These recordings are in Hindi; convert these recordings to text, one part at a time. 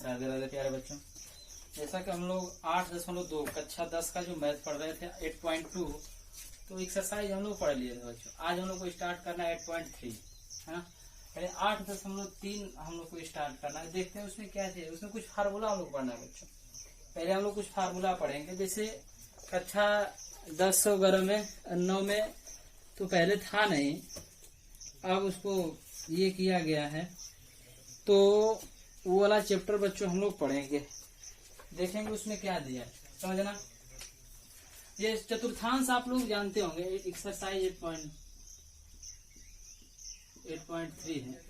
राधे राधे प्यारे बच्चों। जैसा कि हम लोग 8.2 कक्षा 10 का जो मैथ पढ़ रहे थे 8.2, तो एक्सरसाइज हम लोग पढ़ लिए थे बच्चों। आज हम लोग को स्टार्ट करना है 8.3, है ना। पहले 8.3 हम लोग को स्टार्ट करना है। देखते हैं उसमें क्या चाहिए। उसमें कुछ फार्मूला हम लोग पढ़ना है बच्चों। पहले हम लोग कुछ फार्मूला पढ़ेंगे। जैसे कक्षा 10 11 में 9 में तो पहले था नहीं, अब उसको ये किया गया है, तो वो वाला चैप्टर बच्चों हम लोग पढ़ेंगे। देखेंगे उसमें क्या दिया है, समझना। ये चतुर्थांश आप लोग जानते होंगे, एक्सरसाइज 8.3 है।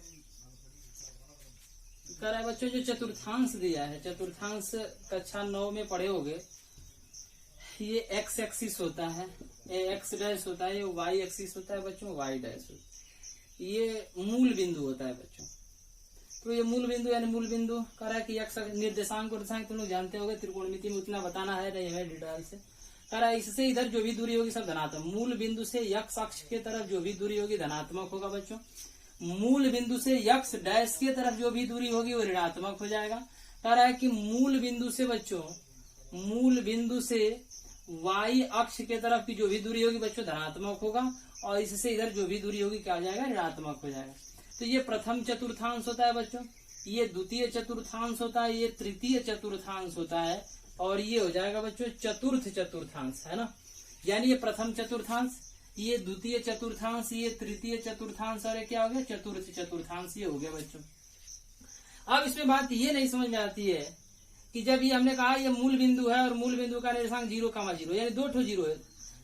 कह रहा है बच्चों जो चतुर्थांश दिया है, चतुर्थांश कक्षा 9 में पढ़े होगे। ये एक्स एक्सिस होता है, ये एक्स डैश होता है, ये वाई एक्सिस होता है बच्चों, वाई डैश होता है। ये मूल बिंदु होता है बच्चों। तो ये मूल बिंदु यानी मूल बिंदु कह रहा है कि एक्स निर्देशांक तुम लोग जानते होगे, त्रिकोणमिति में उतना बताना है नहीं है डिटेल से। कह रहा है इससे इधर जो भी दूरी होगी सब धनात्मक। मूल बिंदु से यक्ष अक्ष के तरफ जो भी दूरी होगी धनात्मक होगा बच्चों। मूल बिंदु से यक्ष डैश की तरफ जो भी दूरी होगी वो ऋणात्मक हो जाएगा। कह रहा है कि मूल बिंदु से बच्चों, मूल बिंदु से वाई अक्ष के तरफ की जो भी दूरी होगी बच्चों धनात्मक होगा, और इससे इधर जो भी दूरी होगी क्या हो जाएगा, ऋणात्मक हो जाएगा। तो ये प्रथम चतुर्थांश होता है बच्चों, ये द्वितीय चतुर्थांश होता है, ये तृतीय चतुर्थांश होता है, और ये हो जाएगा बच्चों चतुर्थ चतुर्थांश, है ना। यानी ये प्रथम चतुर्थांश, ये द्वितीय चतुर्थांश, ये तृतीय चतुर्थांश, और ये क्या हो गया, चतुर्थ चतुर्थांश ये हो गया बच्चों। अब इसमें बात ये नहीं समझ में आती है कि जब ये हमने कहा ये मूल बिंदु है और मूल बिंदु का निर्देशांक 0,0 यानी 2 ठो 0 है,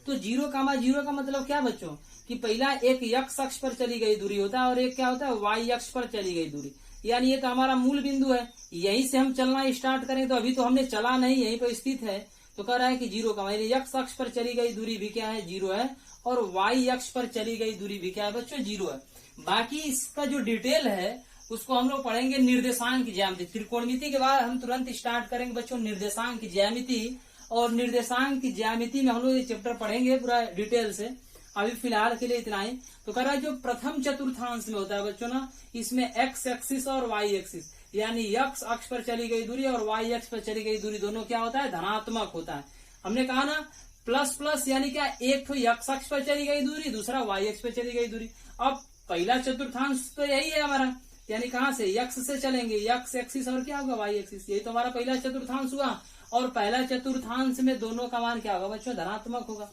तो 0,0 का मतलब क्या बच्चों कि पहला एक यक्ष अक्ष पर चली गई दूरी होता है और एक क्या होता है, वाई अक्ष पर चली गई दूरी। यानी ये तो हमारा मूल बिंदु है, यहीं से हम चलना स्टार्ट करें। तो अभी तो हमने चला नहीं, यहीं पर स्थित है। तो कह रहा है कि 0, यक्ष अक्ष पर चली गई दूरी भी क्या है, 0 है, और वाई अक्ष पर चली गई दूरी भी क्या है बच्चों, 0 है। बाकी इसका जो डिटेल है उसको हम लोग पढ़ेंगे निर्देशांक की ज्यामिति। त्रिकोणमिति के बाद हम तुरंत स्टार्ट करेंगे बच्चों निर्देशांक की ज्यामिति, और निर्देशांक की ज्यामिति में हम लोग ये चैप्टर पढ़ेंगे पूरा डिटेल से। अभी फिलहाल के लिए इतना ही। तो कह रहा है जो प्रथम चतुर्थांश में होता है बच्चों ना, इसमें एक्स एक्सिस और वाई एक्सिस यानी यक्ष अक्ष पर चली गई दूरी और वाई अक्ष पर चली गई दूरी दोनों क्या होता है, धनात्मक होता है। हमने कहा ना प्लस प्लस यानी क्या, एक तो यक्ष अक्ष पर चली गई दूरी, दूसरा वाई अक्ष पर चली गई दूरी। अब पहला चतुर्थांश तो यही है हमारा, यानी कहाँ से, यक्ष से चलेंगे, यक्ष एक्सिस और क्या होगा, वाई एक्सिस। यही तो हमारा पहला चतुर्थांश हुआ। और पहला चतुर्थांश में दोनों का मान क्या होगा बच्चों, धनात्मक होगा।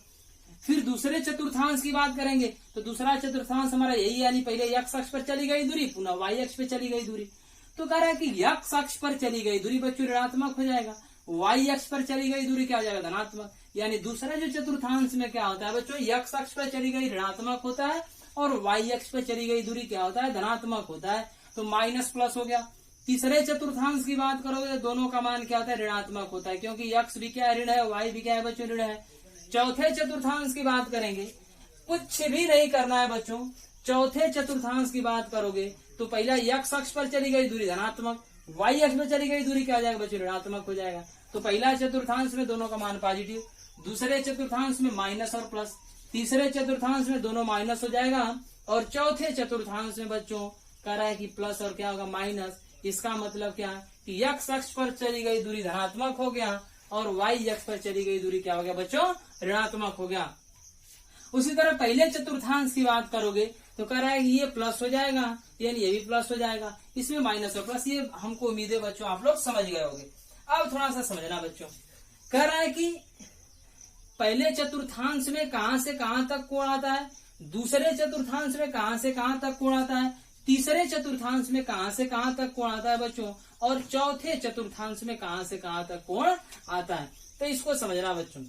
फिर दूसरे चतुर्थांश की बात करेंगे तो दूसरा चतुर्थांश हमारा यही, यानी पहले यक्ष अक्ष पर चली गई दूरी, पुनः वाई अक्ष पर चली गई दूरी। तो कह रहा है कि यक्ष अक्ष पर चली गई दूरी बच्चों ऋणात्मक हो जाएगा, वाई अक्ष पर चली गई दूरी क्या हो जाएगा, धनात्मक। यानी दूसरा जो चतुर्थांश में क्या होता है बच्चों, यक्ष अक्ष पर चली गई ऋणात्मक होता है, और वाई अक्ष पर चली गई दूरी क्या होता है, धनात्मक होता है। तो माइनस प्लस हो गया। तीसरे चतुर्थांश की बात करोगे दोनों का मान क्या होता है, ऋणात्मक होता है, क्योंकि यक्ष भी क्या है, ऋण है, वाई भी क्या है बच्चों, ऋण है। चौथे चतुर्थांश की बात करेंगे, कुछ भी नहीं करना है बच्चों। चौथे चतुर्थांश की बात करोगे तो पहला यक्ष अक्ष पर चली गई दूरी धनात्मक, वाई अक्ष पर चली गई दूरी क्या हो जाएगा बच्चों, ऋणात्मक हो जाएगा। तो पहला चतुर्थांश में दोनों का मान पॉजिटिव, दूसरे चतुर्थांश में माइनस और प्लस, तीसरे चतुर्थांश में दोनों माइनस हो जाएगा, और चौथे चतुर्थांश में बच्चों कह रहा है कि प्लस और क्या होगा, माइनस। इसका मतलब क्या है कि यक्ष अक्ष पर चली गई दूरी धनात्मक हो गया, और वाई अक्ष पर चली गई दूरी क्या हो गया बच्चों, ऋणात्मक हो गया। उसी तरह पहले चतुर्थांश की बात करोगे तो कह रहा है कि ये प्लस हो जाएगा, यानी ये भी प्लस हो जाएगा, इसमें माइनस और प्लस। ये हमको उम्मीद है बच्चों आप लोग समझ गए होंगे। अब थोड़ा सा समझना बच्चों, कह रहा है कि पहले चतुर्थांश में कहां से कहां तक कोण आता है, दूसरे चतुर्थांश में कहां से कहां तक कोण आता है, तीसरे चतुर्थांश में कहां से कहां तक कोण आता है बच्चों, और चौथे चतुर्थांश में कहां से कहां तक कोण आता है। तो इसको समझना बच्चों,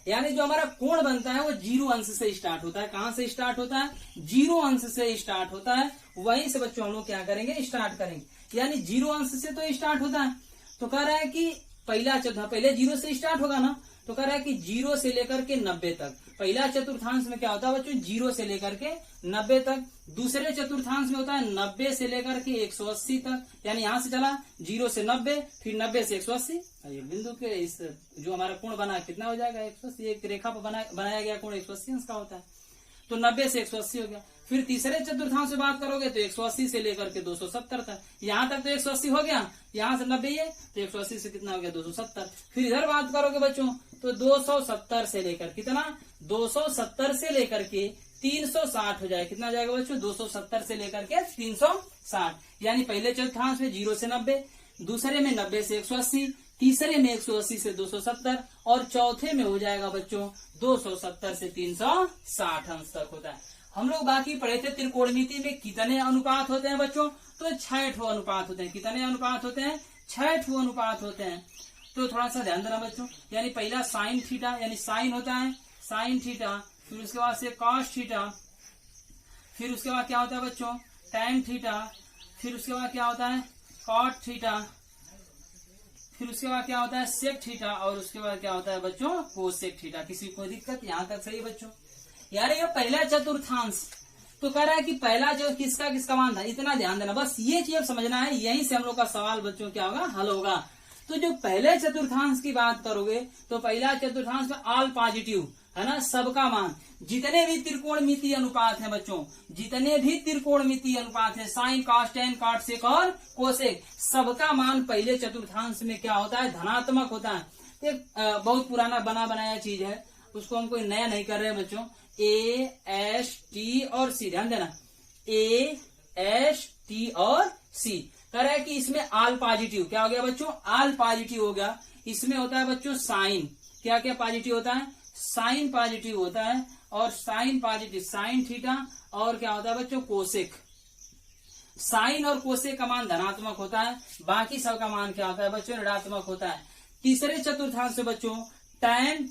यानी जो हमारा कोण बनता है वो 0 अंश से स्टार्ट होता है। कहां से स्टार्ट होता है, 0 अंश से स्टार्ट होता है। वहीं से बच्चों हम लोग क्या करेंगे, स्टार्ट करेंगे, यानी 0 अंश से तो स्टार्ट होता है। तो कह रहा है कि पहले 0 से स्टार्ट होगा ना, तो कह रहा है कि 0 से लेकर के 90 तक पहला चतुर्थांश में क्या होता है बच्चों, 0 से लेकर के 90 तक। दूसरे चतुर्थांश में होता है 90 से लेकर के 180 तक, यानी यहाँ से चला 0 से 90, फिर 90 से 180। बिंदु के इस जो हमारा कोण बना कितना हो जाएगा, 180। एक रेखा पर बनाया गया कोण 180 अंश का होता है। तो 90 से 180 हो गया। फिर तीसरे चतुर्थांश से बात करोगे तो 180 से लेकर के 270 तक, यहाँ तक तो 180 हो गया। यहाँ से 90 है तो 180 से कितना हो गया 270। फिर इधर बात करोगे बच्चों तो 270 से लेकर कितना 270 से लेकर के 360 हो जाएगा। कितना हो जाएगा बच्चों 270 से लेकर के 360। यानी पहले चतुर्थांश में 0 से 90, दूसरे में 90 से 180, तीसरे में 180 से 270 और चौथे में हो जाएगा बच्चों 270 से 360 अंश तक होता है। हम लोग बाकी पढ़े थे त्रिकोणमिति में कितने अनुपात होते हैं बच्चों, तो 6 अनुपात होते हैं। कितने अनुपात होते हैं 6 अनुपात होते हैं। तो थोड़ा सा ध्यान देना बच्चों। यानी पहला साइन थीटा यानी साइन होता है साइन थीटा, फिर उसके बाद से कॉस थीटा, फिर उसके बाद क्या होता है बच्चों टैन थीटा, फिर उसके बाद क्या होता है कॉट थीटा, फिर उसके बाद क्या होता है सेक थीटा और उसके बाद क्या होता है बच्चों कोसेक थीटा। किसी को दिक्कत यहाँ तक सही बच्चों। यार ये पहला चतुर्थांश तो कह रहा है कि पहला जो किसका मान था, इतना ध्यान देना बस, ये चीज समझना है। यहीं से हम लोग का सवाल बच्चों क्या होगा हल होगा। तो जो पहले चतुर्थांश की बात करोगे तो पहला चतुर्थांश में ऑल पॉजिटिव है ना, सबका मान, जितने भी त्रिकोणमितीय अनुपात है बच्चों, जितने भी त्रिकोणमितीय अनुपात है sine cos tan cot sec और कोसेक, सबका मान पहले चतुर्थांश में क्या होता है धनात्मक होता है। एक बहुत पुराना बना बनाया चीज है, उसको हम कोई नया नहीं कर रहे हैं बच्चों। ए एस टी और सी, ध्यान देना ए एस टी और सी कह रहा है कि इसमें ऑल पॉजिटिव क्या हो गया बच्चों ऑल पॉजिटिव हो गया। इसमें होता है बच्चों साइन, क्या क्या पॉजिटिव होता है साइन पॉजिटिव होता है और साइन पॉजिटिव साइन थीटा और क्या होता है बच्चों कोसेक। साइन और कोसेक का मान धनात्मक होता है, बाकी सबका मान क्या होता है बच्चों ऋणात्मक होता है। तीसरे चतुर्थांश से बच्चों टैन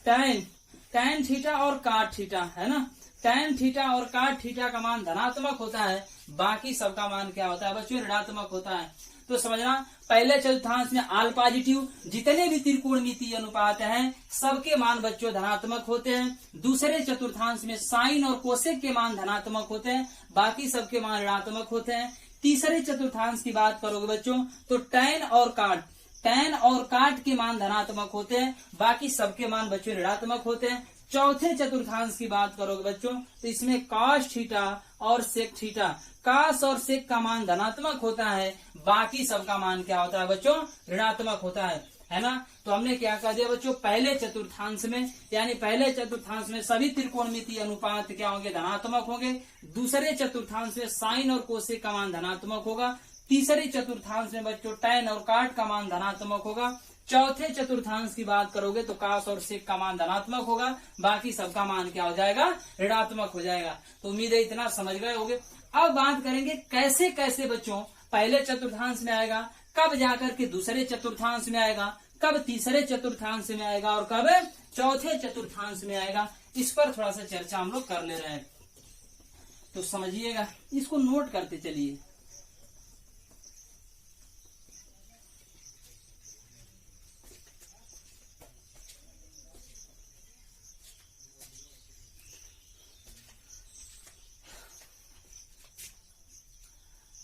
टैन टैन थीटा और काट थीटा है ना, टैन थीटा और काट थीटा का मान धनात्मक होता है, बाकी सबका मान क्या होता है बच्चों ऋणात्मक होता है। तो समझना पहले चतुर्थांश में ऑल पॉजिटिव जितने भी त्रिकोणमितीय अनुपात हैं सबके मान बच्चों धनात्मक होते हैं। दूसरे चतुर्थांश में साइन और कोसेक के मान धनात्मक होते हैं, बाकी सबके मान ऋणात्मक होते हैं। तीसरे चतुर्थांश की बात करोगे बच्चों तो टैन और काट के मान धनात्मक होते हैं, बाकी सबके मान बच्चों ऋणात्मक होते हैं। चौथे चतुर्थांश की बात करोगे बच्चों तो इसमें कॉस थीटा और सेक थीटा, कास और सेक का मान धनात्मक होता है, बाकी सबका मान क्या होता है बच्चों ऋणात्मक होता है ना। तो हमने क्या कर दिया बच्चों पहले चतुर्थांश में, यानी पहले चतुर्थांश में सभी त्रिकोणमितीय अनुपात क्या होंगे धनात्मक होंगे। दूसरे चतुर्थांश में साइन और कोसेक का मान धनात्मक होगा। तीसरे चतुर्थांश में बच्चों टैन और काट का मान धनात्मक होगा। चौथे चतुर्थांश की बात करोगे तो कास और सेक का मान धनात्मक होगा, बाकी सबका मान क्या हो जाएगा ऋणात्मक हो जाएगा। तो उम्मीद है इतना समझ गए होंगे। अब बात करेंगे कैसे कैसे बच्चों पहले चतुर्थांश में आएगा, कब जाकर के दूसरे चतुर्थांश में आएगा, कब तीसरे चतुर्थांश में आएगा और कब चौथे चतुर्थांश में आएगा, इस पर थोड़ा सा चर्चा हम लोग कर ले रहे हैं। तो समझिएगा, इसको नोट करते चलिए।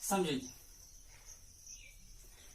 समझो जी,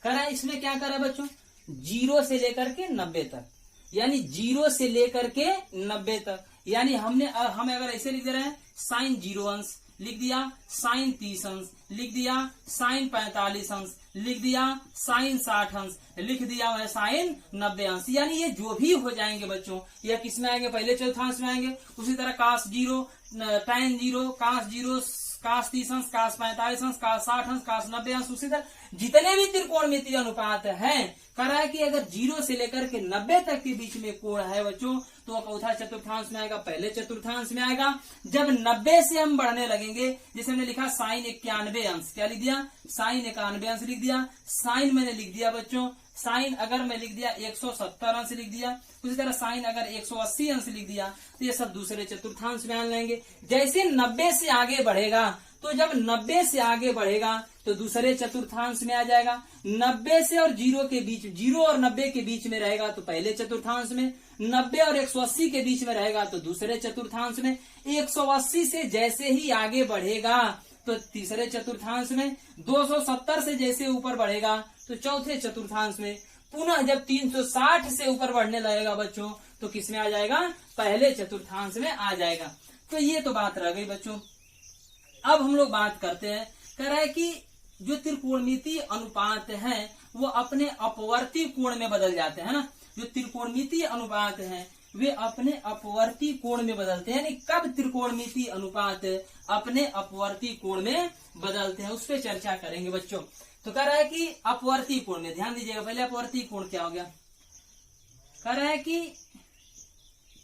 कह रहा है इसमें क्या कर रहा है बच्चों 0 से लेकर के 90 तक, यानी 0 से लेकर के 90 तक, यानी हम अगर ऐसे लिख दे रहे हैं साइन 0 अंश लिख दिया, साइन 30 अंश लिख दिया, साइन 45 अंश लिख दिया, साइन 60 अंश लिख दिया, वह साइन 90 अंश, यानी ये जो भी हो जाएंगे बच्चों यह किस में आएंगे पहले चतुर्थांश में आएंगे। उसी तरह कास 0 टैन 0 कास 0 कास 30 अंश कास 45 अंश कास 60 अंश कास 90 अंश, उसी तरह जितने भी त्रिकोणमितीय अनुपात हैं कह रहा है कि अगर 0 से लेकर के 90 तक के बीच में कोण है बच्चों तो चौथा चतुर्थांश में आएगा, पहले चतुर्थांश में आएगा। जब 90 से हम बढ़ने लगेंगे, जैसे हमने लिखा साइन 91 अंश, क्या लिख दिया साइन 91 अंश लिख दिया, साइन मैंने लिख दिया बच्चों, साइन अगर मैं लिख दिया 170 अंश लिख दिया, उसी तरह साइन अगर 180 अंश लिख दिया, तो ये सब दूसरे चतुर्थांश में आने लेंगे। जैसे 90 से आगे बढ़ेगा, तो जब 90 से आगे बढ़ेगा तो दूसरे चतुर्थांश में आ जाएगा। 90 से और 0 के बीच, 0 और 90 के बीच में रहेगा तो पहले चतुर्थांश में, 90 और 180 के बीच में रहेगा तो दूसरे चतुर्थांश में, 180 से जैसे ही आगे बढ़ेगा तो तीसरे चतुर्थांश में, 270 से जैसे ऊपर बढ़ेगा तो चौथे चतुर्थांश में, पुनः जब 360 से ऊपर बढ़ने लगेगा बच्चों तो किसमें आ जाएगा पहले चतुर्थांश में आ जाएगा। तो ये तो बात रह गई बच्चों। अब हम लोग बात करते हैं, कह रहा है कि जो त्रिकोणमितीय अनुपात है वो अपने अपवर्ती कोण में बदल जाते हैं ना। जो त्रिकोणमितीय अनुपात है वे अपने अपवर्ती कोण में बदलते हैं। यानी कब त्रिकोणमितीय अनुपात अपने अपवर्ती कोण में बदलते हैं उस पर चर्चा करेंगे बच्चों। तो कह रहा है कि अपवर्ती कोण में, ध्यान दीजिएगा, पहले अपवर्ती कोण क्या हो गया। कह रहा है कि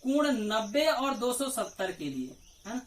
कोण 90 और 270 के लिए है ना,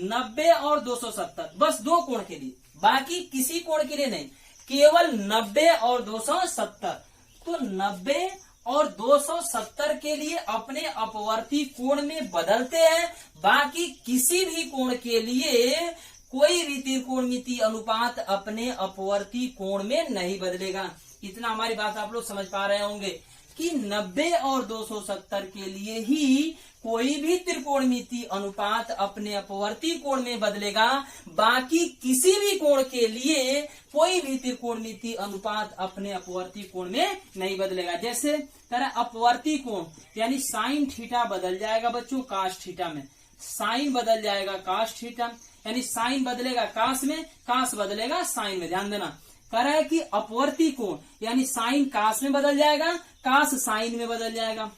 90 और 270, बस दो कोण के लिए, बाकी किसी कोण के लिए नहीं, केवल 90 और 270। तो 90 और 270 के लिए अपने अपवर्ती कोण में बदलते हैं, बाकी किसी भी कोण के लिए कोई भी त्रिकोणमितीय अनुपात अपने अपवर्ती कोण में नहीं बदलेगा। इतना हमारी बात आप लोग समझ पा रहे होंगे कि 90 और 270 के लिए ही कोई भी त्रिकोणमितीय अनुपात अपने अपवर्ती कोण में बदलेगा, बाकी किसी भी कोण के लिए कोई भी त्रिकोणमितीय अनुपात अपने अपवर्ती कोण में नहीं बदलेगा। जैसे तरह अपवर्ती कोण यानी साइन थीटा बदल जाएगा बच्चों कास थीटा में, साइन बदल जाएगा कास थीटा, यानी साइन बदलेगा कास में, कास बदलेगा साइन में। ध्यान देना, कह रहा है कि अपवर्ती कोण यानी साइन कास में बदल जाएगा, कास साइन में बदल जाएगा।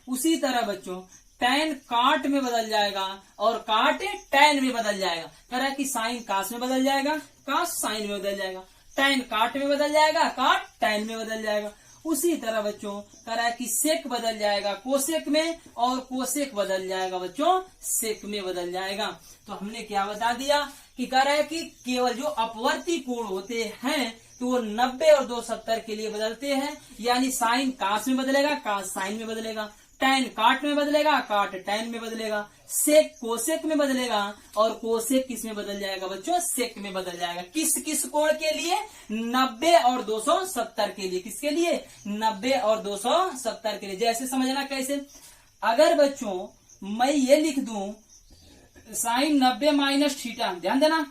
उसी तरह बच्चों टैन काट में बदल जाएगा और काट टैन में बदल जाएगा। कह रहा है कि साइन कास में बदल जाएगा, कास साइन में बदल जाएगा, टैन काट में बदल जाएगा, काट टैन में बदल जाएगा। उसी तरह बच्चों कह रहा है कि सेक बदल जाएगा कोसेक में और कोसेक बदल जाएगा बच्चों सेक में बदल जाएगा। तो हमने क्या बता दिया कि कह रहा है कि केवल जो अपवर्ती कोण होते हैं तो वो 90 और 270 के लिए बदलते हैं। यानी साइन कास में बदलेगा, कास साइन में बदलेगा, टैन काट में बदलेगा, काट टैन में बदलेगा, सेक कोसेक में बदलेगा और कोसेक किस में बदल जाएगा बच्चों सेक में बदल जाएगा। किस किस कोण के लिए 90 और 270 के लिए, किसके लिए 90 और 270 के लिए। जैसे समझना कैसे, अगर बच्चों मैं ये लिख दूं साइन 90 माइनस थीटा, ध्यान देना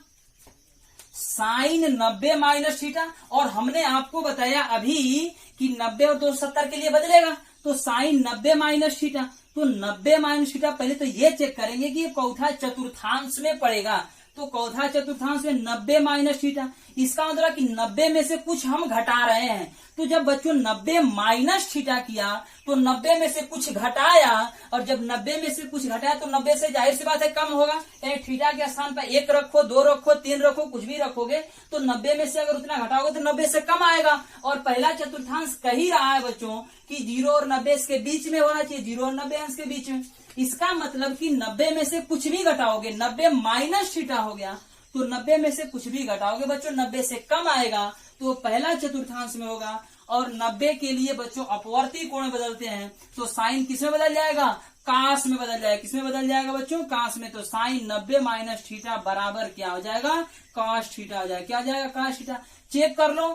साइन 90 माइनस थीटा, और हमने आपको बताया अभी कि 90 और 270 के लिए बदलेगा, तो साइन 90 माइनस थीटा, तो 90 माइनस थीटा पहले तो ये चेक करेंगे कि ये चौथा चतुर्थांश में पड़ेगा। तो चौथा चतुर्थांश में 90 माइनस थीटा, इसका मतलब कि 90 में से कुछ हम घटा रहे हैं। तो जब बच्चों 90 माइनस थीटा किया तो 90 में से कुछ घटाया, और जब 90 में से कुछ घटाया तो 90 से जाहिर सी बात है कम होगा। थीटा के स्थान पर 1 रखो, 2 रखो, 3 रखो, कुछ भी रखोगे तो 90 में से अगर उतना घटाओगे तो 90 से कम आएगा। और पहला चतुर्थांश कही रहा है बच्चों कि 0 और 90 के बीच में होना चाहिए, 0 और 90 अंश के बीच में। इसका मतलब कि 90 में से कुछ भी घटाओगे, 90 माइनस थीटा हो गया, तो 90 में से कुछ भी घटाओगे बच्चों 90 से कम आएगा, तो पहला चतुर्थांश में होगा। और 90 के लिए बच्चों अपवर्ती कोण बदलते हैं, तो साइन किसमें बदल जाएगा कास में बदल जाएगा। किसमें बदल जाएगा बच्चों कास में। तो साइन 90 माइनस थीटा बराबर क्या हो जाएगा कास थीटा हो जाएगा। क्या हो जाएगा कास थीटा। चेक कर लो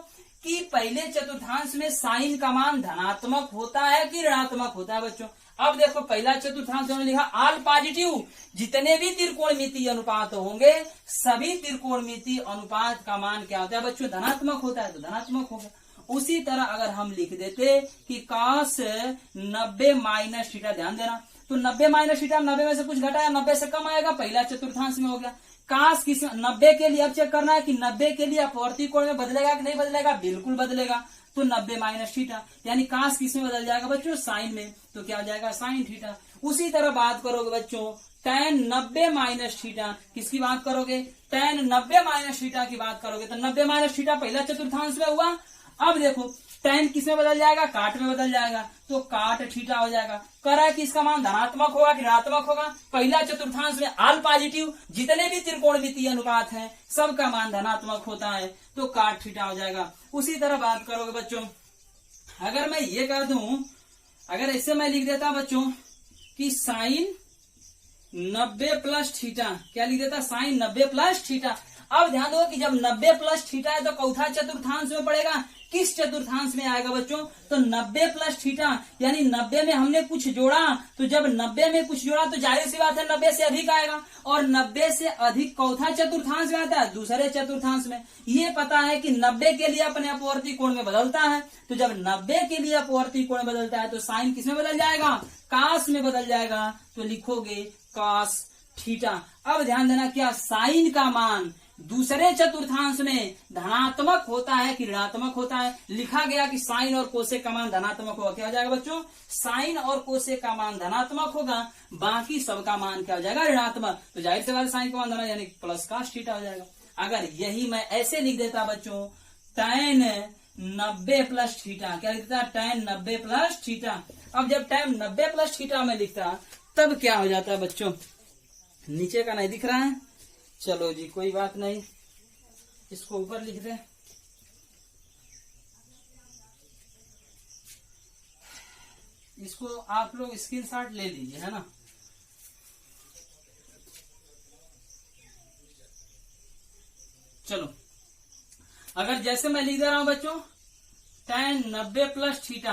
कि पहले चतुर्थांश में साइन का मान धनात्मक होता है कि ऋणात्मक होता है बच्चों। अब देखो पहला चतुर्थांश में लिखा ऑल पॉजिटिव, जितने भी त्रिकोणमितीय अनुपात होंगे सभी त्रिकोणमितीय अनुपात का मान क्या होता है बच्चों धनात्मक होता है, तो धनात्मक होगा। उसी तरह अगर हम लिख देते कि कास 90 माइनस थीटा, ध्यान देना, तो 90 माइनस थीटा 90 में से कुछ घटाया 90 से कम आएगा, पहला चतुर्थांश में हो गया। कास किस 90 के लिए अब चेक करना है कि 90 के लिए अपवर्ती कोण में बदलेगा कि नहीं बदलेगा, बिल्कुल बदलेगा। तो 90 माइनस थीटा यानी कास किस में बदल जाएगा बच्चों साइन में, तो क्या हो जाएगा साइन थीटा। उसी तरह बात करोगे बच्चों टैन 90 माइनस थीटा, किसकी बात करोगे टैन 90 माइनस थीटा की बात करोगे, तो 90 माइनस थीटा पहला चतुर्थांश में हुआ। अब देखो टैन किसमें बदल जाएगा काट में बदल जाएगा, तो काट थीटा हो जाएगा। कह रहा है कि इसका मान धनात्मक होगा कि ऋणात्मक होगा। पहला चतुर्थांश में ऑल पॉजिटिव, जितने भी त्रिकोणमितीय अनुपात हैं सबका मान धनात्मक होता है, तो काट थीटा हो जाएगा। उसी तरह बात करोगे बच्चों, अगर मैं ये कर दूं, अगर ऐसे मैं लिख देता बच्चों कि साइन 90 प्लस थीटा, क्या लिख देता साइन 90 प्लस थीटा। अब ध्यान दो कि जब 90 प्लस थीटा है तो चौथा चतुर्थांश में पड़ेगा, किस चतुर्थांश में आएगा बच्चों, तो 90 प्लस थीटा यानी 90 में हमने कुछ जोड़ा, तो जब 90 में कुछ जोड़ा तो जाहिर सी बात है 90 से अधिक आएगा, और 90 से अधिक चौथा चतुर्थांश में आता है दूसरे चतुर्थांश में। ये पता है कि 90 के लिए अपने अपवर्ती कोण में बदलता है, तो जब 90 के लिए अपवर्ती कोण बदलता है तो साइन किसमें बदल जाएगा कास में बदल जाएगा, तो लिखोगे कास थीटा। अब ध्यान देना क्या साइन का मान दूसरे चतुर्थांश में धनात्मक होता है कि ऋणात्मक होता है। लिखा गया कि साइन और कोसेक का मान धनात्मक होगा। क्या हो जाएगा बच्चों? साइन और कोसेक का मान धनात्मक होगा, बाकी सबका मान क्या हो जाएगा? ऋणात्मक। तो जाहिर सी बात है साइन का मान धनात्मक यानी प्लस cos थीटा हो जाएगा। अगर यही मैं ऐसे लिख देता बच्चों tan 90 प्लस थीटा, क्या लिखता? tan 90 plus theta. अब जब tan 90 प्लस थीटा में लिखता तब क्या हो जाता है बच्चों? नीचे का नहीं दिख रहा है, चलो जी कोई बात नहीं, इसको ऊपर लिख दे। इसको आप लोग स्क्रीनशॉट ले लीजिए, है ना। चलो अगर जैसे मैं लिख दे रहा हूं बच्चों tan 90 प्लस थीटा।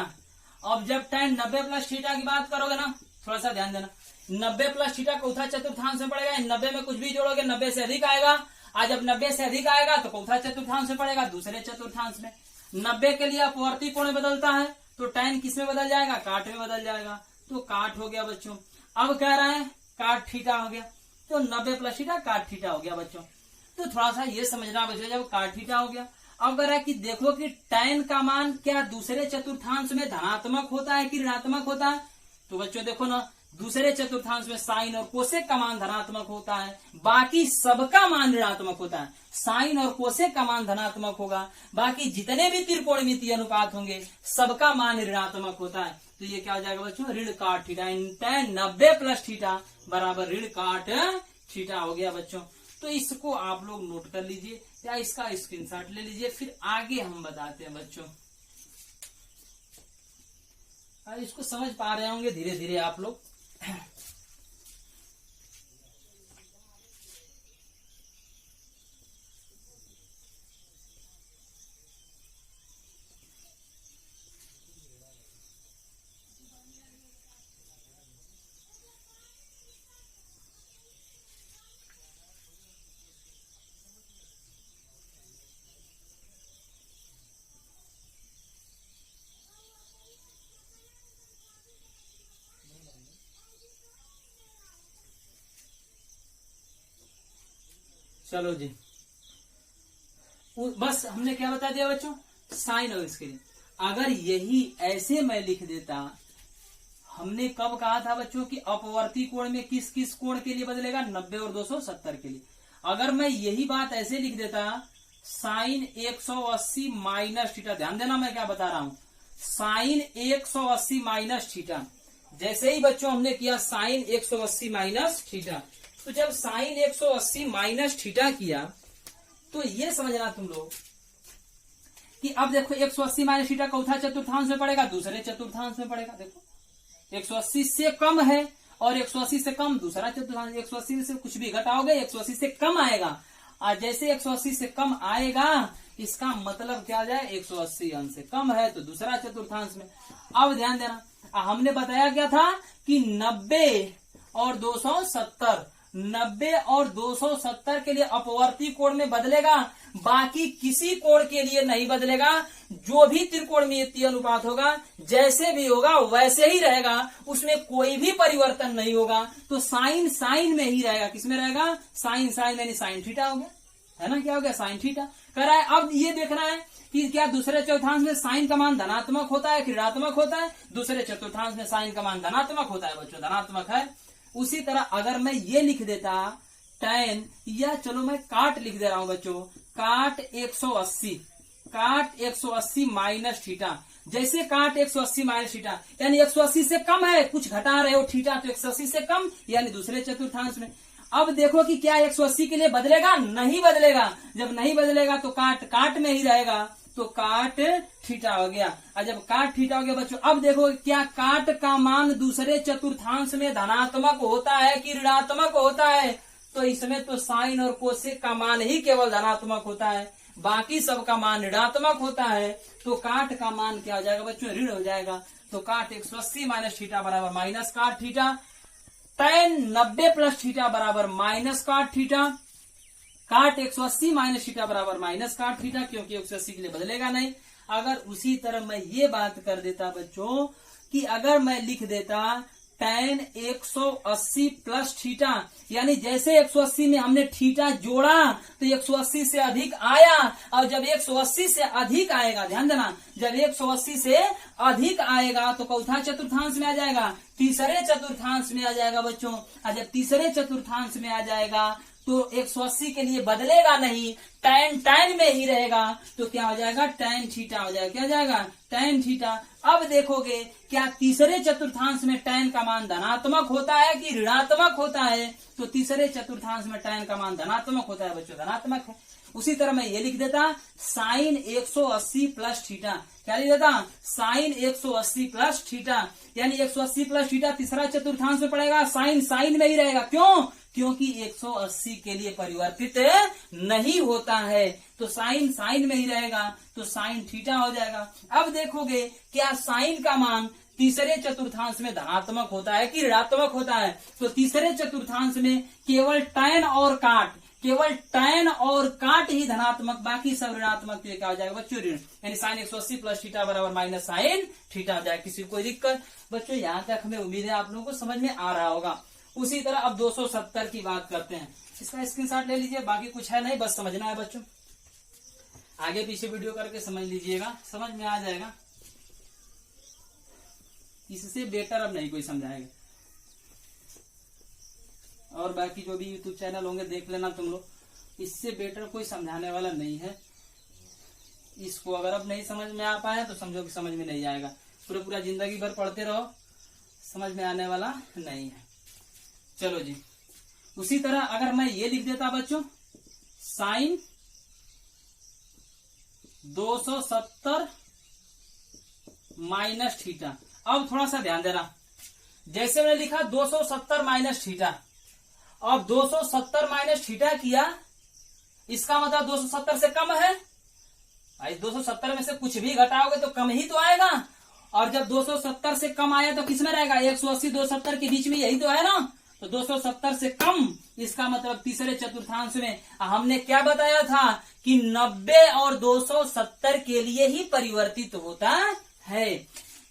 अब जब tan 90 प्लस थीटा की बात करोगे ना, थोड़ा सा ध्यान देना, 90 प्लस थीटा चौथा चतुर्थांश में पड़ेगा। 90 में कुछ भी जोड़ोगे 90 से अधिक आएगा, और जब 90 से अधिक आएगा तो चौथा चतुर्थांश में पड़ेगा, दूसरे चतुर्थांश में। 90 के लिए अपवर्ती कोण बदलता है तो tan किस में बदल जाएगा? काट में बदल जाएगा। तो काट हो गया बच्चों। अब कह रहा है काट थीटा हो गया, तो 90 प्लस थीटा काट थीटा हो गया बच्चों। तो थोड़ा सा ये समझना बच्चों, जब काट थीटा हो गया, अब कह रहा है कि देखो कि tan का मान क्या दूसरे चतुर्थांश में धनात्मक होता है कि ऋणात्मक होता है? तो बच्चों देखो ना, दूसरे चतुर्थांश में साइन और कोसेक का मान धनात्मक होता है, बाकी सबका मान ऋणात्मक होता है। साइन और कोसेक का मान धनात्मक होगा, बाकी जितने भी त्रिकोणमितीय अनुपात होंगे सबका मान ऋणात्मक होता है। तो ये क्या हो जाएगा बच्चों? ऋण काट थीटा। tan 90 प्लस थीटा बराबर ऋण काट थीटा हो गया बच्चों। तो इसको आप लोग नोट कर लीजिए या इसका स्क्रीनशॉट ले लीजिए, फिर आगे हम बताते हैं बच्चों। इसको समझ पा रहे होंगे धीरे धीरे आप लोग। चलो जी, बस हमने क्या बता दिया बच्चों? साइन और इसके लिए। अगर यही ऐसे मैं लिख देता, हमने कब कहा था बच्चों कि अपवर्ती कोण में किस किस कोण के लिए बदलेगा? 90 और 270 के लिए। अगर मैं यही बात ऐसे लिख देता साइन 180 माइनस थीटा, ध्यान देना मैं क्या बता रहा हूं, साइन 180 माइनस थीटा। जैसे ही बच्चों हमने किया साइन 180 माइनस थीटा, तो जब साइन 180 माइनस थीटा किया तो ये समझना तुम लोग कि अब देखो 180 माइनस थीटा चौथा चतुर्थांश में पड़ेगा, दूसरे चतुर्थांश में पड़ेगा। देखो 180 से कम है और 180 से कम दूसरा चतुर्थांश। 180 से कुछ भी घटाओगे 180 से कम आएगा, और जैसे 180 से कम आएगा इसका मतलब क्या जाए? 180 अंश से कम है तो दूसरा चतुर्थांश में। अब ध्यान देना, हमने बताया क्या था कि 90 और 270, 90 और 270 के लिए अपवर्ती कोण में बदलेगा, बाकी किसी कोण के लिए नहीं बदलेगा। जो भी त्रिकोणमितीय अनुपात होगा जैसे भी होगा वैसे ही रहेगा, उसमें कोई भी परिवर्तन नहीं होगा। तो साइन साइन में ही रहेगा। किसमें रहेगा? साइन साइन यानी साइन थीटा हो गया, है ना। क्या हो गया? साइन थीटा कह रहा है। अब ये देखना है कि क्या दूसरे चतुर्थांश में साइन का मान धनात्मक होता है कि ऋणात्मक होता है? दूसरे चतुर्थांश में साइन का मान धनात्मक होता है बच्चों, धनात्मक है। उसी तरह अगर मैं ये लिख देता tan, या चलो मैं काट लिख दे रहा हूं बच्चों, काट 180, काट 180 माइनस थीटा। जैसे काट 180 माइनस थीटा यानी 180 से कम है, कुछ घटा रहे हो थीटा, तो 180 से कम यानी दूसरे चतुर्थांश में। अब देखो कि क्या 180 के लिए बदलेगा? नहीं बदलेगा। जब नहीं बदलेगा तो काट काट में ही रहेगा, तो काट थीटा हो गया। और जब काट थीटा हो गया बच्चों, अब देखो क्या काट का मान दूसरे चतुर्थांश में धनात्मक होता है कि ऋणात्मक होता है? तो इसमें तो साइन और कोसेक का मान ही केवल धनात्मक होता है, बाकी सबका मान ऋणात्मक होता है। तो काट का मान क्या हो जाएगा बच्चों? ऋण हो जाएगा। तो काट 180 माइनस थीटा बराबर माइनस काट थीटा। tan 90 प्लस थीटा बराबर माइनस काट थीटा। काट 180 माइनस थीटा बराबर माइनस काट थीटा, क्योंकि 180 के लिए बदलेगा नहीं। अगर उसी तरह मैं ये बात कर देता बच्चों कि अगर मैं लिख देता tan 180 प्लस थीटा, यानी जैसे 180 में हमने थीटा जोड़ा तो 180 से अधिक आया, और जब 180 से अधिक आएगा, ध्यान देना, जब 180 से अधिक आएगा तो चौथा चतुर्थांश में आ जाएगा, तीसरे चतुर्थांश में आ जाएगा बच्चों। और जब तीसरे चतुर्थांश में आ जाएगा तो 180 के लिए बदलेगा नहीं, tan में ही रहेगा, तो क्या हो जाएगा, tan थीटा हो जाएगा। क्या हो जाएगा, tan थीटा। अब देखोगे क्या तीसरे चतुर्थांश में tan का मान धनात्मक होता है कि ऋणात्मक होता है, तो तीसरे चतुर्थांश में tan का मान धनात्मक होता है बच्चों, धनात्मक है। उसी तरह मैं ये लिख देता sin 180 प्लस थीटा, क्या लिख देता, sin 180 प्लस थीटा, यानी 180 प्लस थीटा तीसरा चतुर्थांश में पड़ेगा, साइन में ही रहेगा। क्यों, क्योंकि 180 के लिए परिवर्तित नहीं होता है, तो साइन में ही रहेगा, तो साइन थीटा हो जाएगा। अब देखोगे क्या साइन का मान तीसरे चतुर्थांश में धनात्मक होता है कि ऋणात्मक होता है, तो तीसरे चतुर्थांश में केवल tan और काट, केवल tan और काट ही धनात्मक, बाकी सब ऋणात्मक। तो क्या हो जाएगा बच्चों, ऋण, यानी साइन 180 प्लस थीटा बराबर माइनस साइन थीटा हो जाएगा। किसी को कोई दिक्कत बच्चों, यहाँ तक हमें उम्मीद है आप लोगों को समझ में आ रहा होगा। उसी तरह अब 270 की बात करते हैं, इसका स्क्रीनशॉट ले लीजिए, बाकी कुछ है नहीं, बस समझना है बच्चों, आगे पीछे वीडियो करके समझ लीजिएगा, समझ में आ जाएगा। इससे बेटर अब नहीं कोई समझाएगा, और बाकी जो भी यूट्यूब चैनल होंगे देख लेना तुम लोग, इससे बेटर कोई समझाने वाला नहीं है। इसको अगर अब नहीं समझ में आ पाया तो समझो कि समझ में नहीं आएगा, पूरा जिंदगी भर पढ़ते रहो, समझ में आने वाला नहीं है। चलो जी, उसी तरह अगर मैं ये लिख देता बच्चों साइन 270 माइनस थीटा। अब थोड़ा सा ध्यान देना, जैसे मैंने लिखा 270 माइनस थीटा, अब 270 माइनस थीटा किया, इसका मतलब 270 से कम है, 270 में से कुछ भी घटाओगे तो कम ही तो आएगा, और जब 270 से कम आया तो किसमें रहेगा, 180 270 के बीच में, यही तो है ना, तो 270 से कम, इसका मतलब तीसरे चतुर्थांश में। हमने क्या बताया था कि 90 और 270 के लिए ही परिवर्तित होता है,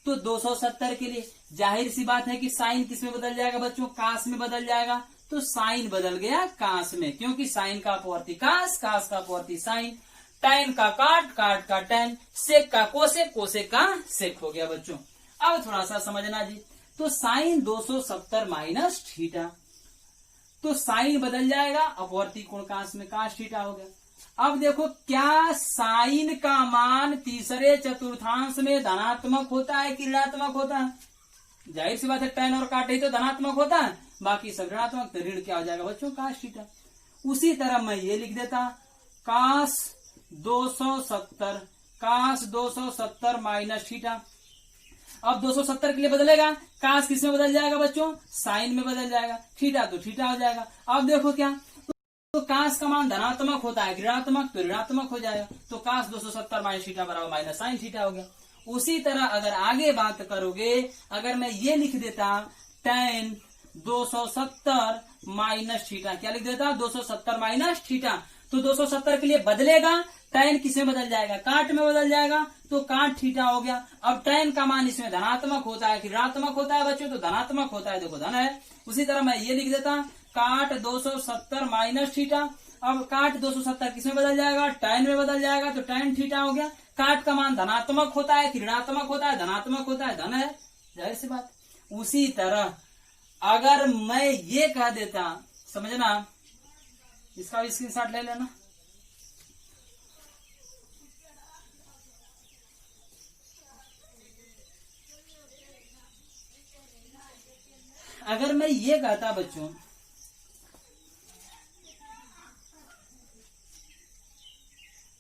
तो 270 के लिए जाहिर सी बात है कि साइन किस में बदल जाएगा बच्चों, कास में बदल जाएगा, तो साइन बदल गया कास में, क्योंकि साइन का अपवर्ती कास, कास का अपवर्ती साइन, tan का काट, काट का tan, सेक का कोसेक, कोसेक का सेक हो गया बच्चों। अब थोड़ा सा समझना जी, तो साइन 270 माइनस थीटा, तो साइन बदल जाएगा, अपवर्ती कोण कास में कास थीटा हो गया। अब देखो क्या साइन का मान तीसरे चतुर्थांश में धनात्मक होता है कि ऋणात्मक होता है, जाहिर सी बात है tan और काट ही तो धनात्मक होता है, बाकी सब ऋणात्मक, तो ऋण क्या हो जाएगा बच्चों, कास थीटा। उसी तरह मैं ये लिख देता कास 270 माइनस थीटा। अब 270 के लिए बदलेगा, कास किस में बदल जाएगा बच्चों, साइन में बदल जाएगा, थीटा तो थीटा हो जाएगा। अब देखो क्या, तो कास का मान धनात्मक होता है, ऋणात्मक तो ऋणात्मक हो जाएगा, तो कास 270 माइनस थीटा बराबर माइनस साइन थीटा हो गया। उसी तरह अगर आगे बात करोगे, अगर मैं ये लिख देता tan 270 माइनस थीटा, क्या लिख देता 270 माइनस थीटा, तो 270 के लिए बदलेगा, tan किस में बदल जाएगा, काट में बदल जाएगा, तो काट थीटा हो गया। अब tan का मान इसमें धनात्मक होता है कि ऋणात्मक होता है बच्चों, तो धनात्मक होता है, देखो धन है। उसी तरह मैं ये लिख देता काट 270 माइनस थीटा, अब काट 270 किस में बदल जाएगा, tan में बदल जाएगा, तो tan थीटा हो गया। काट का मान धनात्मक होता है कि ऋणात्मक होता है, धनात्मक होता है, धन है, जाहिर सी बात। उसी तरह अगर मैं ये कह देता, समझना, इसका भी स्क्रीनशॉट ले लेना, अगर मैं ये कहता बच्चों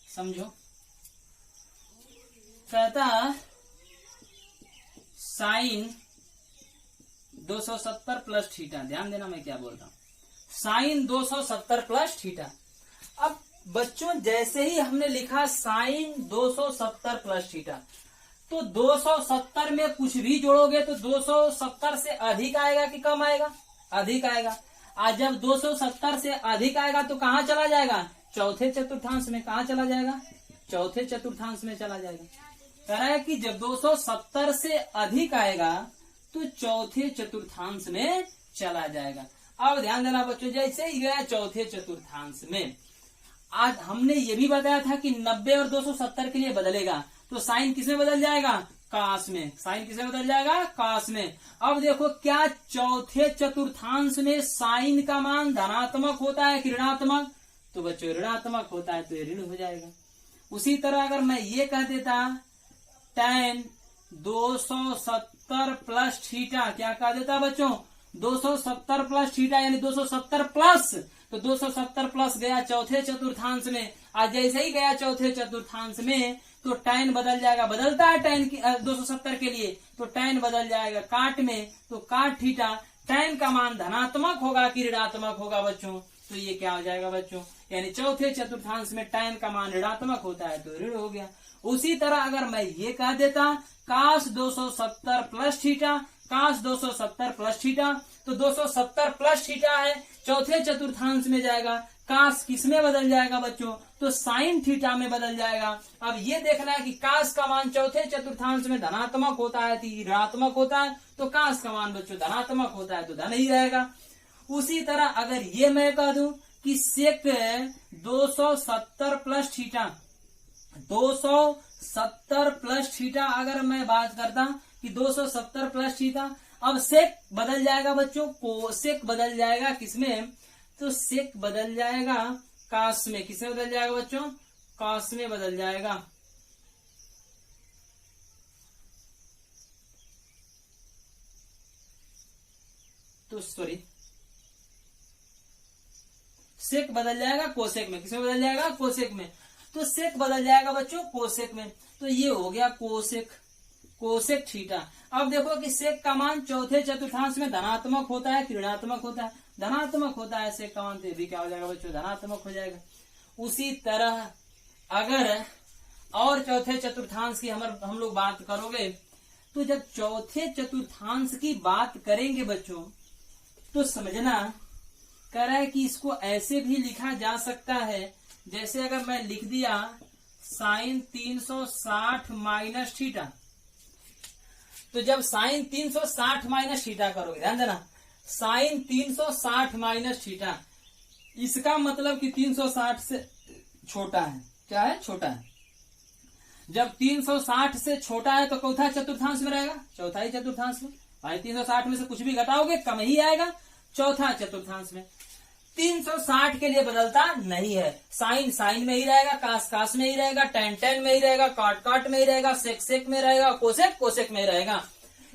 समझो, कहता साइन 270 प्लस थीटा, ध्यान देना मैं क्या बोल रहा हूं, साइन 270 प्लस थीटा। अब बच्चों जैसे ही हमने लिखा साइन 270 प्लस थीटा, तो 270 में कुछ भी जोड़ोगे तो 270 से अधिक आएगा कि कम आएगा, अधिक आएगा। आज जब 270 से अधिक आएगा तो कहाँ चला जाएगा, चौथे चतुर्थांश में। कहाँ चला जाएगा, चौथे चतुर्थांश में चला जाएगा। कह रहा है कि जब 270 से अधिक आएगा तो चौथे चतुर्थांश में चला जाएगा। अब ध्यान देना बच्चों, जैसे ही गया चौथे चतुर्थांश में, आज हमने ये भी बताया था कि 90 और 270 के लिए बदलेगा, तो साइन किसमें बदल जाएगा? काश में। साइन किसमें बदल जाएगा? काश में। अब देखो क्या चौथे चतुर्थांश में साइन का मान धनात्मक होता है कि ऋणात्मक? तो बच्चों ऋणात्मक होता है, तो ये ऋण हो जाएगा। उसी तरह अगर मैं ये कह देता tan 270 प्लस थीटा, क्या कह देता बच्चों? 270 प्लस थीटा यानी 270 प्लस, तो 270 प्लस गया चौथे चतुर्थांश में। आज जैसे ही गया चौथे चतुर्थांश में तो tan बदल जाएगा, बदलता है tan 270 के लिए, तो tan बदल जाएगा काट में, तो काट थीटा। tan का मान धनात्मक होगा कि ऋणात्मक होगा बच्चों? तो ये क्या हो जाएगा बच्चों? यानी चौथे चतुर्थांश में tan का मान ऋणात्मक होता है, तो ऋण हो गया। उसी तरह अगर मैं ये कह देता काश 270 प्लस थीटा, काश 270 प्लस थीटा, तो 270 प्लस थीटा है, चौथे चतुर्थांश में जाएगा, काश किसमें बदल जाएगा बच्चों? तो साइन थीटा में बदल जाएगा। अब ये देखना है कि काश का मान चौथे चतुर्थांश में धनात्मक होता है कि ऋणात्मक होता है, तो काश का मान बच्चों धनात्मक होता है, तो धन ही रहेगा। उसी तरह अगर ये मैं कह दूं कि सेक 270 प्लस थीटा, 270 प्लस थीटा अगर मैं बात करता कि 270 प्लस थीटा, अब सेक बदल जाएगा बच्चों, कोसेक बदल जाएगा किसमें? तो सेक बदल जाएगा काश में। किसमें बदल जाएगा बच्चों? काश में बदल जाएगा। तो सॉरी, सेक बदल जाएगा कोसेक में। किसमें बदल जाएगा? कोसेक में। तो सेक बदल जाएगा बच्चों कोसेक में, तो ये हो गया कोसेक, कोसेक थीटा। अब देखो कि सेक का मान चौथे चतुर्थांश में धनात्मक होता है कि ऋणात्मक होता है? धनात्मक होता है सेक का मान, तो ये भी क्या हो जाएगा बच्चों? धनात्मक हो जाएगा। उसी तरह अगर और चौथे चतुर्थांश की हम लोग बात करोगे, तो जब चौथे चतुर्थांश की बात करेंगे बच्चों, तो समझना कह रहा है कि इसको ऐसे भी लिखा जा सकता है, जैसे अगर मैं लिख दिया साइन 360 माइनस थीटा, तो जब साइन 360 माइनस थीटा करोगे, ध्यान देना, साइन 360 माइनस थीटा, इसका मतलब कि 360 से छोटा है। क्या है? छोटा है। जब 360 से छोटा है तो चौथा चतुर्थांश में रहेगा, चौथा ही चतुर्थांश में। भाई 360 में से कुछ भी घटाओगे कम ही आएगा, चौथा चतुर्थांश में। 360 के लिए बदलता नहीं है, साइन साइन में ही रहेगा, कास कास में ही रहेगा, टेन टेन में ही रहेगा, काट काट में ही रहेगा, सेक सेक में रहेगा, कोसेक कोसेक में रहेगा।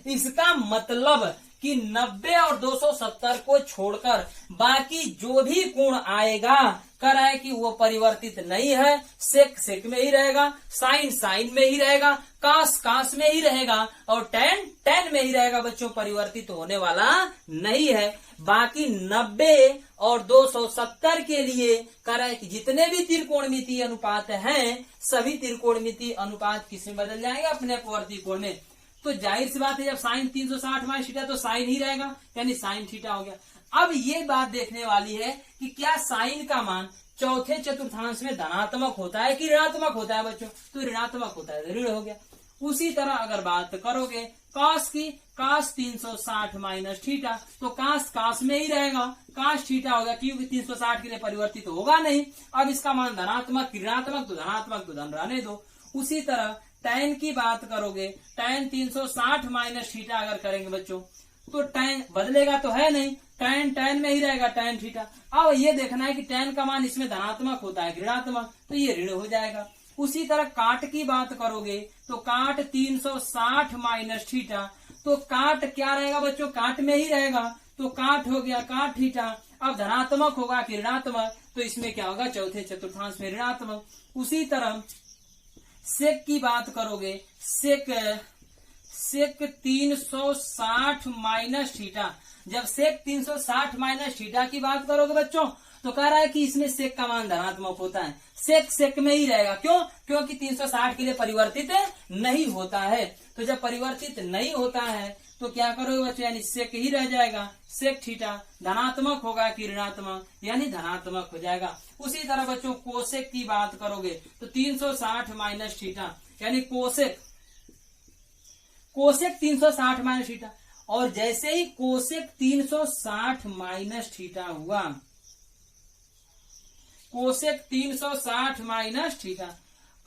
इसका मतलब कि 90 और 270 को छोड़कर बाकी जो भी कोण आएगा, कर है कि वो परिवर्तित नहीं है, सेक सेक में ही रहेगा, साइन साइन में ही रहेगा, कास कास में ही रहेगा, और टेन टेन में ही रहेगा बच्चों, परिवर्तित होने वाला नहीं है। बाकी 90 और 270 के लिए कर है कि जितने भी त्रिकोणमितीय अनुपात हैं, सभी त्रिकोणमितीय अनुपात किसमें बदल जाएंगे? अपने अपवर्ती कोण में। तो जाहिर सी बात है, जब साइन 360 माइनस थीटा, तो साइन ही रहेगा, यानी साइन थीटा हो गया। अब ये बात देखने वाली है कि क्या साइन का मान चौथे चतुर्थांश में धनात्मक होता है कि ऋणात्मक होता है बच्चों? तो ऋणात्मक होता है, ऋण हो गया। उसी तरह अगर बात करोगे कास की, कास 360 माइनस थीटा, तो कास कास में ही रहेगा, कास थीटा होगा, क्योंकि 360 के लिए परिवर्तित होगा नहीं। अब इसका मान धनात्मक ऋणात्मक, तो धनात्मक तो धन रहने दो। उसी तरह tan की बात करोगे, tan 360 माइनस थीटा अगर करेंगे बच्चों, तो tan बदलेगा तो है नहीं, tan tan में ही रहेगा, tan थीटा। अब ये देखना है कि tan का मान इसमें धनात्मक होता है ऋणात्मक, तो ये ऋण हो जाएगा। उसी तरह काट की बात करोगे, तो काट 360 माइनस थीटा, तो काट क्या रहेगा बच्चों? काट में ही रहेगा, तो काट हो गया काट थीटा। अब धनात्मक होगा कि ऋणात्मक, तो इसमें क्या होगा? चौथे चतुर्थांश में ऋणात्मक। उसी तरह सेक की बात करोगे, सेक 360 माइनस थीटा, जब सेक 360 माइनस थीटा की बात करोगे बच्चों, तो कह रहा है कि इसमें सेक का मान धनात्मक होता है, सेक सेक में ही रहेगा। क्यों? क्योंकि 360 के लिए परिवर्तित नहीं होता है। तो जब परिवर्तित नहीं होता है तो क्या करोगे बच्चों? यानी सेक ही रह जाएगा, सेक थीटा धनात्मक होगा कि ऋणात्मक, यानी धनात्मक हो जाएगा। उसी तरह बच्चों कोसेक की बात करोगे, तो 360 माइनस थीटा, यानी कोसेक 360 माइनस थीटा। और जैसे ही कोसेक 360 माइनस थीटा हुआ, कोसेक 360 माइनस थीटा।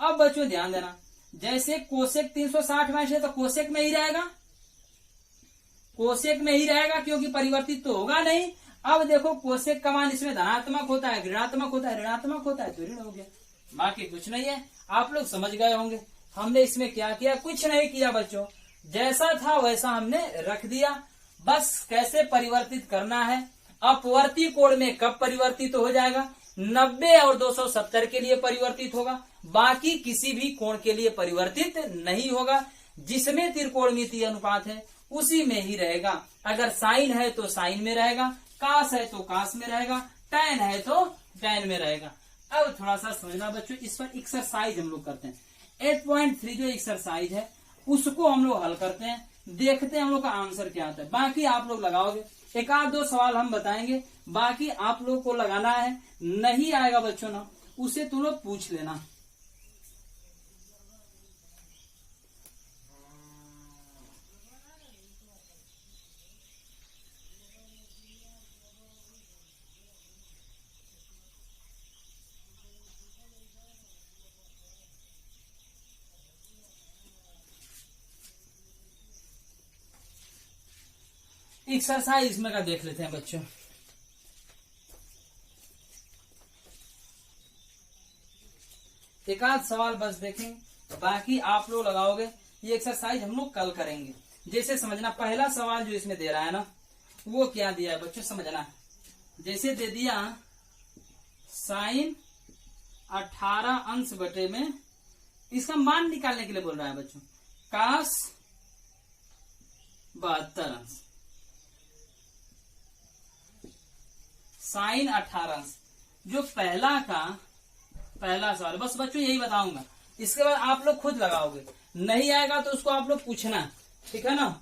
अब बच्चों ध्यान देना, जैसे कोसेक 360 माइनस थीटा तो कोसेक में ही रहेगा, कोसेक में ही रहेगा क्योंकि परिवर्तित तो होगा नहीं। अब देखो कोसेक का मान इसमें धनात्मक होता है, ऋणात्मक होता है, ऋणात्मक होता है तो ऋण हो गया, बाकी कुछ नहीं है। आप लोग समझ गए होंगे हमने इसमें क्या किया, कुछ नहीं किया बच्चों, जैसा था वैसा हमने रख दिया। बस कैसे परिवर्तित करना है, अपवर्ती कोण में कब परिवर्तित हो जाएगा, 90 और 270 के लिए परिवर्तित होगा, बाकी किसी भी कोण के लिए परिवर्तित नहीं होगा। जिसमें त्रिकोणमितीय अनुपात है उसी में ही रहेगा। अगर साइन है तो साइन में रहेगा, कास है तो कास में रहेगा, टैन है तो टैन में रहेगा। अब थोड़ा सा समझना बच्चों, इस पर एक्सरसाइज हम लोग करते हैं। 8.3 जो एक्सरसाइज है उसको हम लोग हल करते हैं, देखते हैं हम लोग का आंसर क्या आता है। बाकी आप लोग लगाओगे, एक आध दो सवाल हम बताएंगे, बाकी आप लोग को लगाना है। नहीं आएगा बच्चों ना, उसे तुम लोग पूछ लेना। एक्सरसाइज इसमें का देख लेते हैं बच्चों। एक आध सवाल बस देखेंगे, बाकी आप लोग लगाओगे। ये एक्सरसाइज हम लोग कल करेंगे। जैसे समझना, पहला सवाल जो इसमें दे रहा है ना, वो क्या दिया है बच्चों समझना। जैसे दे दिया साइन 18 अंश बटे में, इसका मान निकालने के लिए बोल रहा है बच्चों, कास 72 अंश, साइन 18 अंश। जो पहला सवाल बस बच्चों यही बताऊंगा, इसके बाद आप लोग खुद लगाओगे। नहीं आएगा तो उसको आप लोग पूछना, ठीक है ना।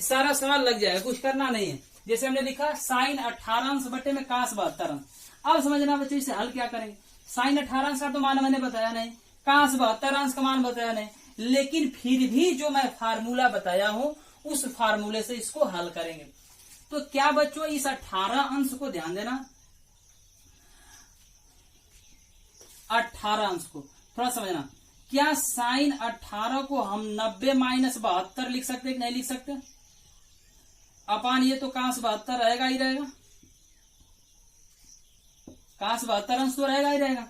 सारा सवाल लग जाएगा, कुछ करना नहीं है। जैसे हमने लिखा साइन 18 अंश बटे में कास 72 अंश। अब समझना बच्चों इसे हल क्या करेंगे। साइन 18 अंश का तो मान मैंने बताया नहीं, कास 72 अंश का मान बताया नहीं, लेकिन फिर भी जो मैं फार्मूला बताया हूं उस फार्मूले से इसको हल करेंगे। तो क्या बच्चों, इस 18 अंश को ध्यान देना, 18 अंश को थोड़ा समझना। क्या साइन 18 को हम 90 माइनस 72 लिख सकते हैं कि नहीं लिख सकते। अपान ये तो कास 72 रहेगा ही रहेगा, कास 72 अंश तो रहेगा ही रहेगा।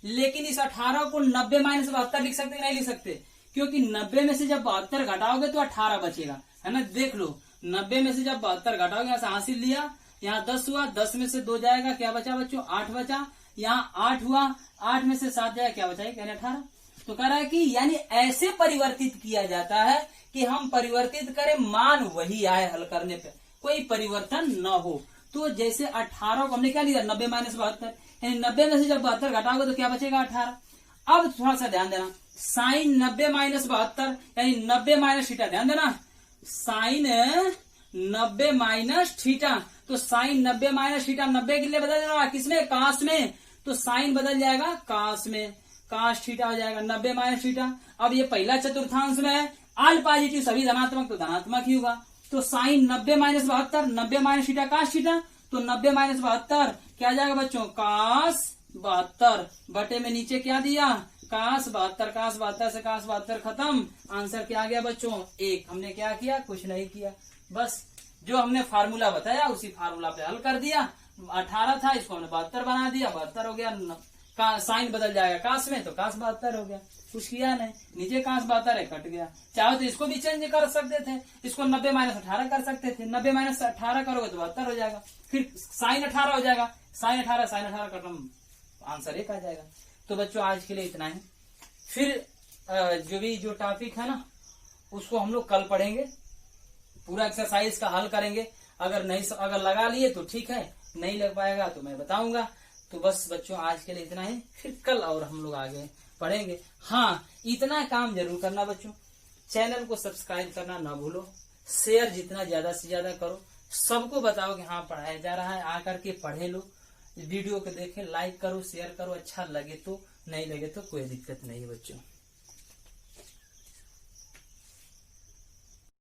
लेकिन इस 18 को 90 माइनस 72 लिख सकते कि नहीं लिख सकते, क्योंकि 90 में से जब 72 घटाओगे तो 18 बचेगा, है ना। देख लो, 90 में से जब 72 घटाओगे, यहाँ से हासिल लिया, यहाँ 10 हुआ, 10 में से 2 जाएगा, क्या बचा बच्चों 8 बचा, यहाँ 8 हुआ, 8 में से 7 जाएगा, क्या बचा यानी 18। तो कह रहा है कि यानी ऐसे परिवर्तित किया जाता है कि हम परिवर्तित करें, मान वही आए, हल करने पे कोई परिवर्तन न हो। तो जैसे 18 को हमने क्या लिया 90 माइनस 72, यानी 90 में से जब 72 घटाओगे तो क्या बचेगा 18। अब थोड़ा सा ध्यान देना, साइन 90 माइनस 72 यानी 90 माइनस थीटा, ध्यान देना साइन 90 माइनस थीटा। तो साइन 90 माइनस थीटा 90 के लिए बदल देना, किसमें कास में, तो साइन बदल जाएगा कास में, कास थीटा हो जाएगा 90 माइनस थीटा। अब ये पहला चतुर्थांश में है, आल पॉजिटिव सभी धनात्मक तो धनात्मक ही होगा। तो sine 90 minus 72, 90 minus theta cos theta, तो 90 माइनस 72 क्या जाएगा बच्चों कास 72 बटे में नीचे क्या दिया कास 72, कास 72 से कास 72 खत्म। आंसर क्या आ गया बच्चों 1। हमने क्या किया, कुछ नहीं किया, बस जो हमने फार्मूला बताया उसी फार्मूला पे हल कर दिया। 18 था, इसको हमने 72 बना दिया, 72 हो गया। साइन बदल जाएगा कास में, तो कास 72 हो गया, कुछ किया नहीं। नीचे कास 72 है, कट गया। चाहे तो इसको भी चेंज कर सकते थे, इसको 90 माइनस 18 कर सकते थे, 90 माइनस 18 करोगे तो 72 हो जाएगा, फिर साइन 18 हो जाएगा, साइन 18 खत्म, आंसर 1 आ जाएगा। तो बच्चों आज के लिए इतना है, फिर जो टॉपिक है ना उसको हम लोग कल पढ़ेंगे, पूरा एक्सरसाइज का हल करेंगे। अगर लगा लिए तो ठीक है, नहीं लग पाएगा तो मैं बताऊंगा। तो बस बच्चों आज के लिए इतना ही, फिर कल और हम लोग आगे पढ़ेंगे। हाँ, इतना काम जरूर करना बच्चों, चैनल को सब्सक्राइब करना ना भूलो, शेयर जितना ज्यादा से ज्यादा करो, सबको बताओ कि हाँ पढ़ाया जा रहा है, आकर के पढ़े लो, वीडियो को देखें, लाइक करो, शेयर करो, अच्छा लगे तो, नहीं लगे तो कोई दिक्कत नहीं है बच्चों।